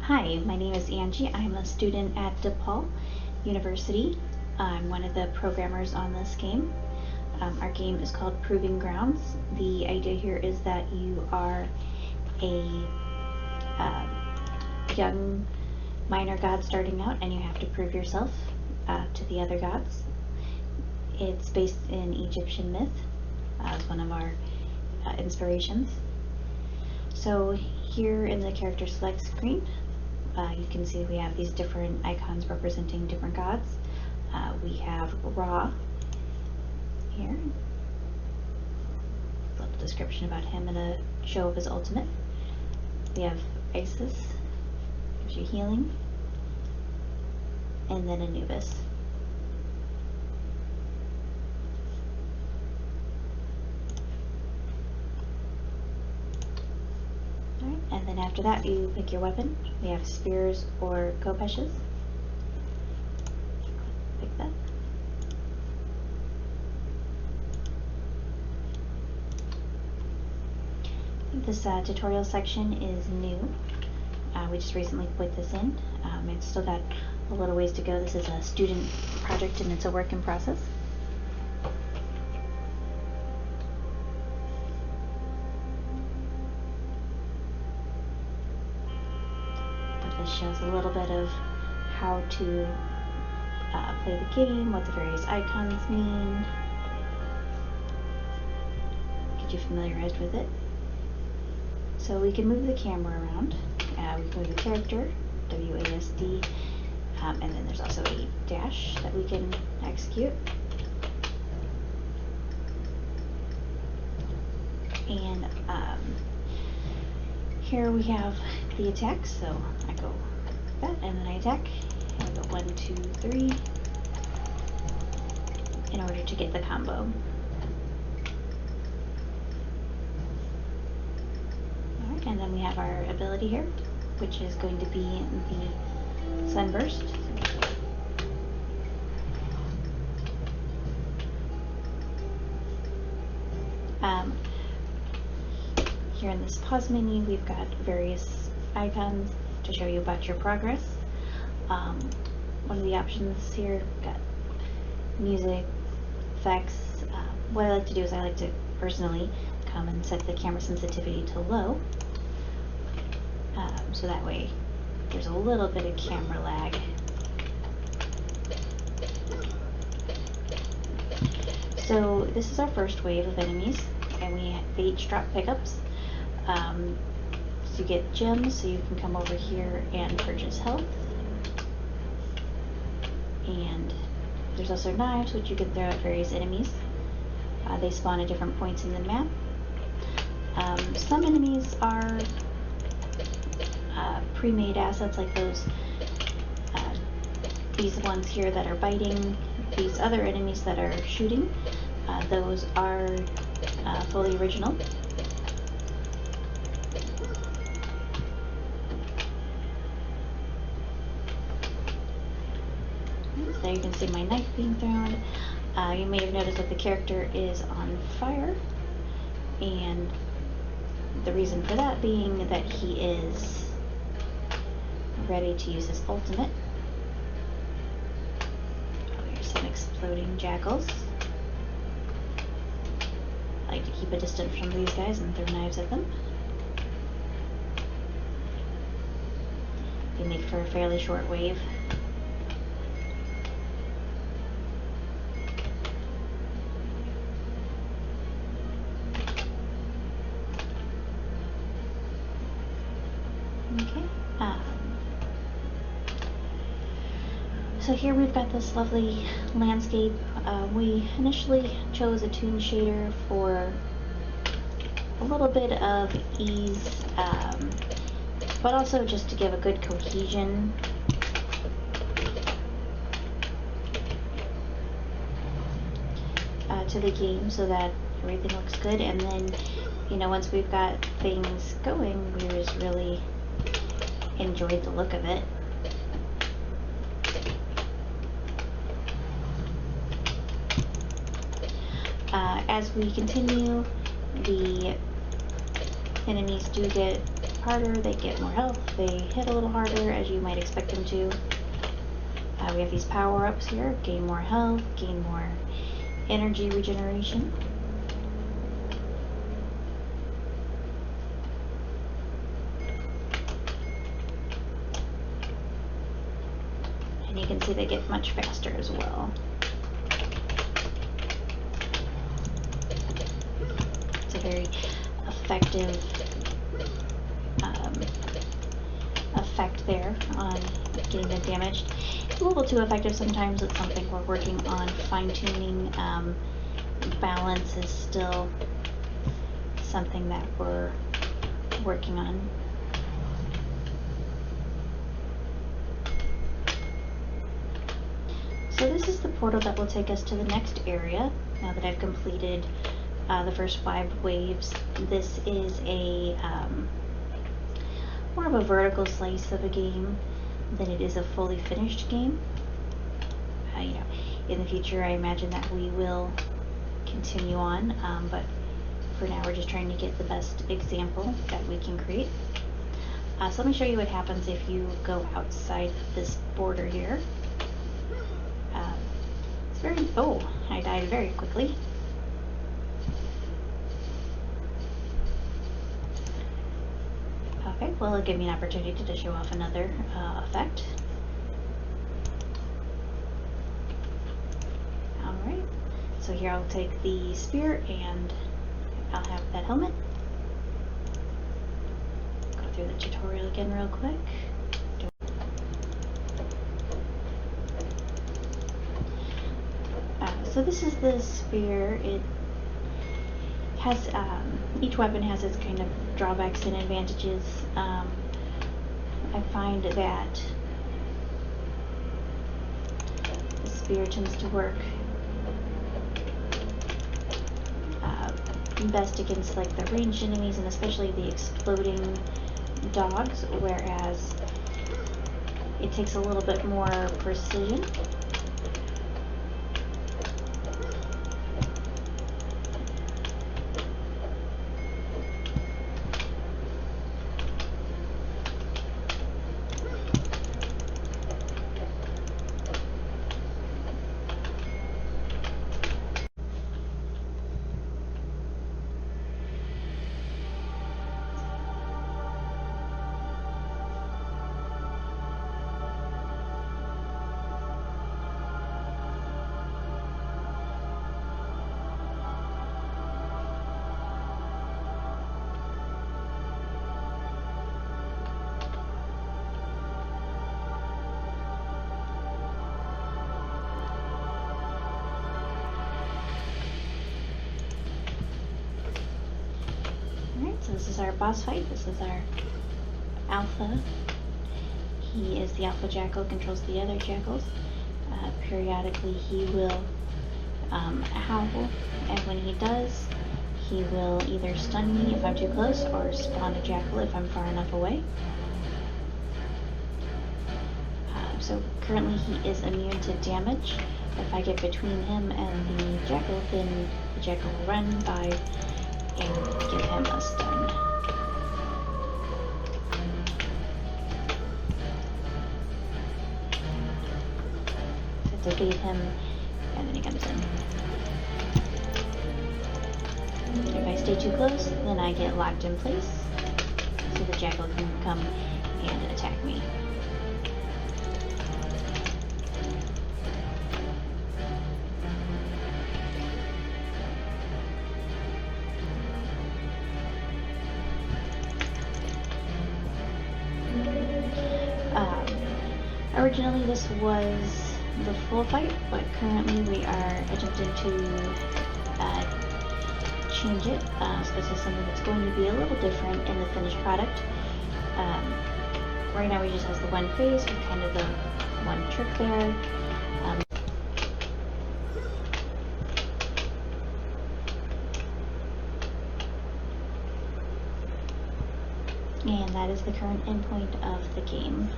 Hi, my name is Angie. I'm a student at DePaul University. I'm one of the programmers on this game. Our game is called Proving Grounds. The idea here is that you are a young minor god starting out, and you have to prove yourself to the other gods. It's based in Egyptian myth as one of our inspirations. So here in the character select screen, you can see we have these different icons representing different gods. We have Ra here, a little description about him and a show of his ultimate. We have Isis, gives you healing, and then Anubis. Alright, and then after that you pick your weapon. We have spears or kopeshes. Pick that. This tutorial section is new. We just recently put this in. It's still got a little ways to go. This is a student project and it's a work in process. But this shows a little bit of how to play the game, what the various icons mean, get you familiarized with it. So we can move the camera around. We can move the character, WASD, and then there's also a dash that we can execute. And here we have the attacks. So I go like that, and then I attack. And I go 1, 2, 3 in order to get the combo. And then we have our ability here, which is going to be the Sunburst. Here in this pause menu, we've got various icons to show you about your progress. One of the options here, got music, effects. What I like to do is I like to personally come and set the camera sensitivity to low. So that way there's a little bit of camera lag. So this is our first wave of enemies, and they each drop pickups. So you get gems, so you can come over here and purchase health. And there's also knives, which you can throw at various enemies. They spawn at different points in the map. Some enemies are pre-made assets, like these ones here that are biting. These other enemies that are shooting, those are fully original. So there you can see my knife being thrown. You may have noticed that the character is on fire, and the reason for that being that he is ready to use his ultimate. Oh, here's some exploding jackals. I like to keep a distance from these guys and throw knives at them. They make for a fairly short wave. Okay. So here we've got this lovely landscape. We initially chose a toon shader for a little bit of ease, but also just to give a good cohesion. To the game, so that everything looks good. And then, you know, once we've got things going, we just really enjoyed the look of it. As we continue, the enemies do get harder, they get more health, they hit a little harder as you might expect them to. We have these power-ups here, gain more health, gain more energy regeneration. And you can see they get much faster as well. It's a very effective effect there on getting them damaged. It's a little too effective sometimes. It's something we're working on fine-tuning. Balance is still something that we're working on. So this is the portal that will take us to the next area. Now that I've completed the first 5 waves, this is a more of a vertical slice of a game than it is a fully finished game. You know, in the future, I imagine that we will continue on, but for now, we're just trying to get the best example that we can create. So let me show you what happens if you go outside this border here. It's very, oh, I died very quickly. Okay, well, it'll give me an opportunity to show off another effect. Alright, so here I'll take the spear and I'll have that helmet. Go through the tutorial again real quick. So this is the spear. It has, each weapon has its kind of drawbacks and advantages. I find that the spear tends to work best against like the ranged enemies and especially the exploding dogs, whereas it takes a little bit more precision. So this is our boss fight. This is our alpha. He is the alpha jackal, controls the other jackals. Periodically he will howl, and when he does, he will either stun me if I'm too close or spawn a jackal if I'm far enough away. So currently he is immune to damage. If I get between him and the jackal, then the jackal will run by and give him a stun. So to bait him, and then he comes in. If I stay too close, then I get locked in place, so the jackal can come and attack me. Originally this was the full fight, but currently we are attempting to change it. So this is something that's going to be a little different in the finished product. Right now we just have the one phase with kind of the one trick there. And that is the current endpoint of the game.